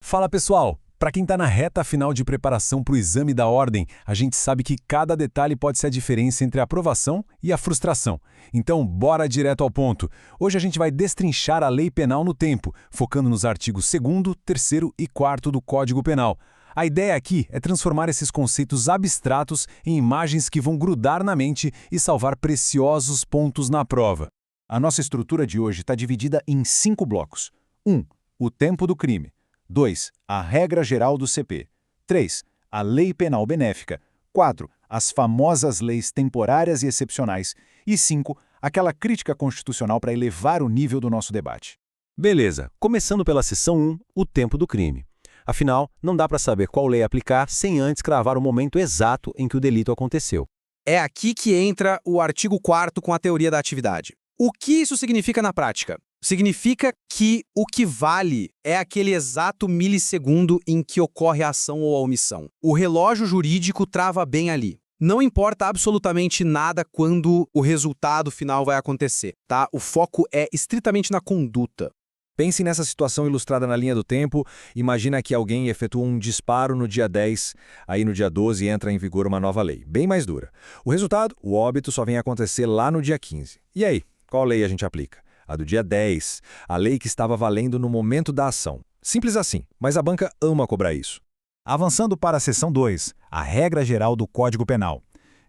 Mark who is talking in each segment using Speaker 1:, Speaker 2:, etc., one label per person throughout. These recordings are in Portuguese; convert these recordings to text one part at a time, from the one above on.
Speaker 1: Fala pessoal! Para quem está na reta final de preparação para o exame da ordem, a gente sabe que cada detalhe pode ser a diferença entre a aprovação e a frustração. Então, bora direto ao ponto. Hoje a gente vai destrinchar a lei penal no tempo, focando nos artigos 2º, 3º e 4º do Código Penal. A ideia aqui é transformar esses conceitos abstratos em imagens que vão grudar na mente e salvar preciosos pontos na prova. A nossa estrutura de hoje está dividida em 5 blocos. 1. O tempo do crime. 2. A regra geral do CP. 3. A lei penal benéfica. 4. As famosas leis temporárias e excepcionais. E 5. Aquela crítica constitucional para elevar o nível do nosso debate.
Speaker 2: Beleza, começando pela seção 1, o tempo do crime. Afinal, não dá para saber qual lei aplicar sem antes cravar o momento exato em que o delito aconteceu.
Speaker 3: É aqui que entra o artigo 4º com a teoria da atividade. O que isso significa na prática? Significa que o que vale é aquele exato milissegundo em que ocorre a ação ou a omissão. O relógio jurídico trava bem ali. Não importa absolutamente nada quando o resultado final vai acontecer, tá? O foco é estritamente na conduta.
Speaker 4: Pense nessa situação ilustrada na linha do tempo. Imagina que alguém efetua um disparo no dia 10, aí no dia 12 entra em vigor uma nova lei, bem mais dura. O resultado, o óbito, só vem acontecer lá no dia 15. E aí, qual lei a gente aplica? A do dia 10, a lei que estava valendo no momento da ação. Simples assim, mas a banca ama cobrar isso.
Speaker 1: Avançando para a seção 2, a regra geral do Código Penal.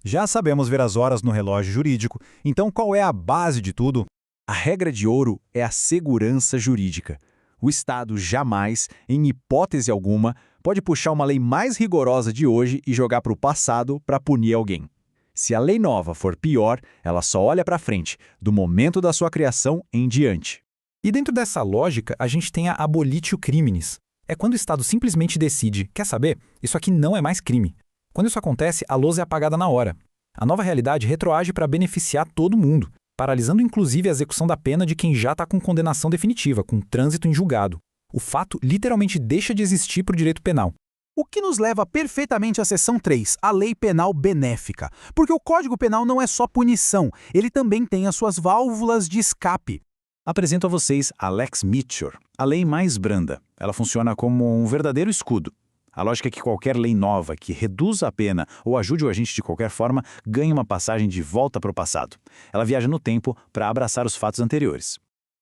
Speaker 1: Já sabemos ver as horas no relógio jurídico, então qual é a base de tudo? A regra de ouro é a segurança jurídica. O Estado jamais, em hipótese alguma, pode puxar uma lei mais rigorosa de hoje e jogar para o passado para punir alguém. Se a lei nova for pior, ela só olha para frente, do momento da sua criação em diante.
Speaker 5: E dentro dessa lógica, a gente tem a abolitio criminis. É quando o Estado simplesmente decide, quer saber? Isso aqui não é mais crime. Quando isso acontece, a lousa é apagada na hora. A nova realidade retroage para beneficiar todo mundo, paralisando inclusive a execução da pena de quem já está com condenação definitiva, com trânsito em julgado. O fato literalmente deixa de existir para o direito penal.
Speaker 6: O que nos leva perfeitamente à seção 3, a lei penal benéfica. Porque o Código Penal não é só punição, ele também tem as suas válvulas de escape.
Speaker 1: Apresento a vocês a Lex Meteor, a lei mais branda. Ela funciona como um verdadeiro escudo. A lógica é que qualquer lei nova que reduza a pena ou ajude o agente de qualquer forma ganha uma passagem de volta para o passado. Ela viaja no tempo para abraçar os fatos anteriores.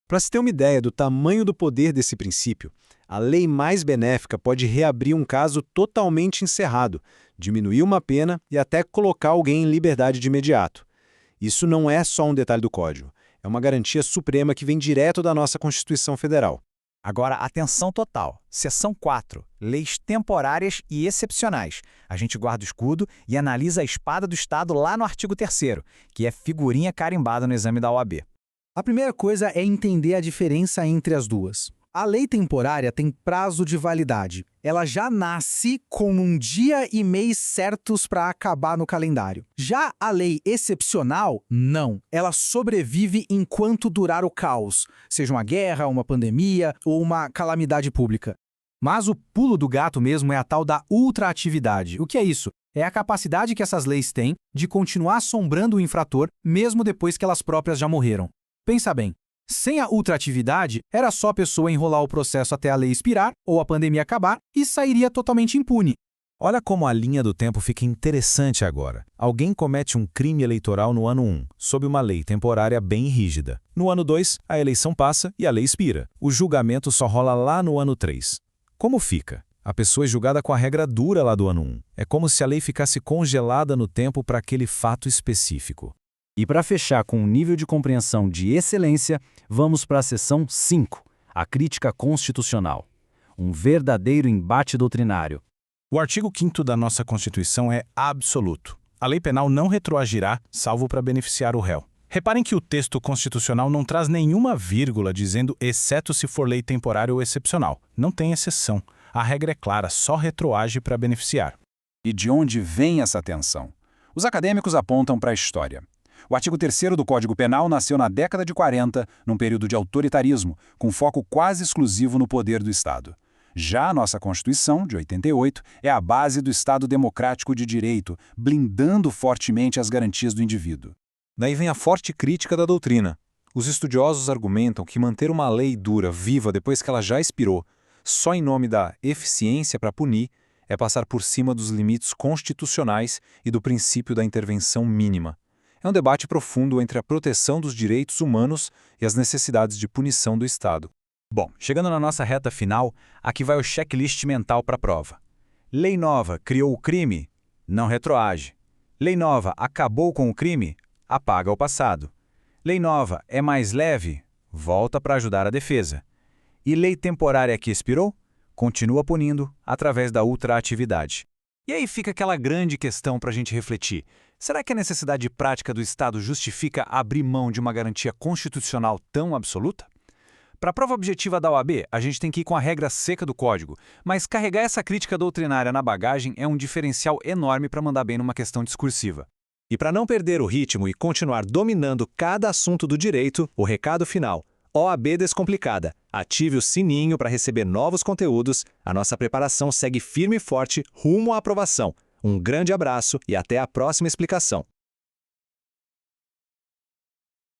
Speaker 7: Para se ter uma ideia do tamanho do poder desse princípio, a lei mais benéfica pode reabrir um caso totalmente encerrado, diminuir uma pena e até colocar alguém em liberdade de imediato. Isso não é só um detalhe do Código, é uma garantia suprema que vem direto da nossa Constituição Federal.
Speaker 8: Agora, atenção total. Seção 4. Leis temporárias e excepcionais. A gente guarda o escudo e analisa a espada do Estado lá no artigo 3º, que é figurinha carimbada no exame da OAB.
Speaker 6: A primeira coisa é entender a diferença entre as duas. A lei temporária tem prazo de validade. Ela já nasce com um dia e mês certos para acabar no calendário. Já a lei excepcional, não. Ela sobrevive enquanto durar o caos, seja uma guerra, uma pandemia ou uma calamidade pública. Mas o pulo do gato mesmo é a tal da ultraatividade. O que é isso? É a capacidade que essas leis têm de continuar assombrando o infrator mesmo depois que elas próprias já morreram. Pensa bem. Sem a ultraatividade, era só a pessoa enrolar o processo até a lei expirar ou a pandemia acabar e sairia totalmente impune.
Speaker 4: Olha como a linha do tempo fica interessante agora. Alguém comete um crime eleitoral no ano 1, sob uma lei temporária bem rígida. No ano 2, a eleição passa e a lei expira. O julgamento só rola lá no ano 3. Como fica? A pessoa é julgada com a regra dura lá do ano 1. É como se a lei ficasse congelada no tempo para aquele fato específico.
Speaker 1: E para fechar com um nível de compreensão de excelência, vamos para a seção 5, a crítica constitucional. Um verdadeiro embate doutrinário.
Speaker 9: O artigo 5º da nossa Constituição é absoluto. A lei penal não retroagirá, salvo para beneficiar o réu. Reparem que o texto constitucional não traz nenhuma vírgula dizendo exceto se for lei temporária ou excepcional. Não tem exceção. A regra é clara, só retroage para beneficiar.
Speaker 1: E de onde vem essa tensão? Os acadêmicos apontam para a história. O artigo 3º do Código Penal nasceu na década de 40, num período de autoritarismo, com foco quase exclusivo no poder do Estado. Já a nossa Constituição, de 88, é a base do Estado democrático de direito, blindando fortemente as garantias do indivíduo.
Speaker 4: Daí vem a forte crítica da doutrina. Os estudiosos argumentam que manter uma lei dura viva depois que ela já expirou só em nome da eficiência para punir, é passar por cima dos limites constitucionais e do princípio da intervenção mínima. É um debate profundo entre a proteção dos direitos humanos e as necessidades de punição do Estado.
Speaker 5: Bom, chegando na nossa reta final, aqui vai o checklist mental para a prova. Lei nova criou o crime? Não retroage. Lei nova acabou com o crime? Apaga o passado. Lei nova é mais leve? Volta para ajudar a defesa. E lei temporária que expirou? Continua punindo através da ultraatividade. E aí fica aquela grande questão para a gente refletir. Será que a necessidade prática do Estado justifica abrir mão de uma garantia constitucional tão absoluta? Para a prova objetiva da OAB, a gente tem que ir com a regra seca do código, mas carregar essa crítica doutrinária na bagagem é um diferencial enorme para mandar bem numa questão discursiva.
Speaker 2: E para não perder o ritmo e continuar dominando cada assunto do direito, o recado final. OAB Descomplicada. Ative o sininho para receber novos conteúdos. A nossa preparação segue firme e forte rumo à aprovação. Um grande abraço e até a próxima explicação.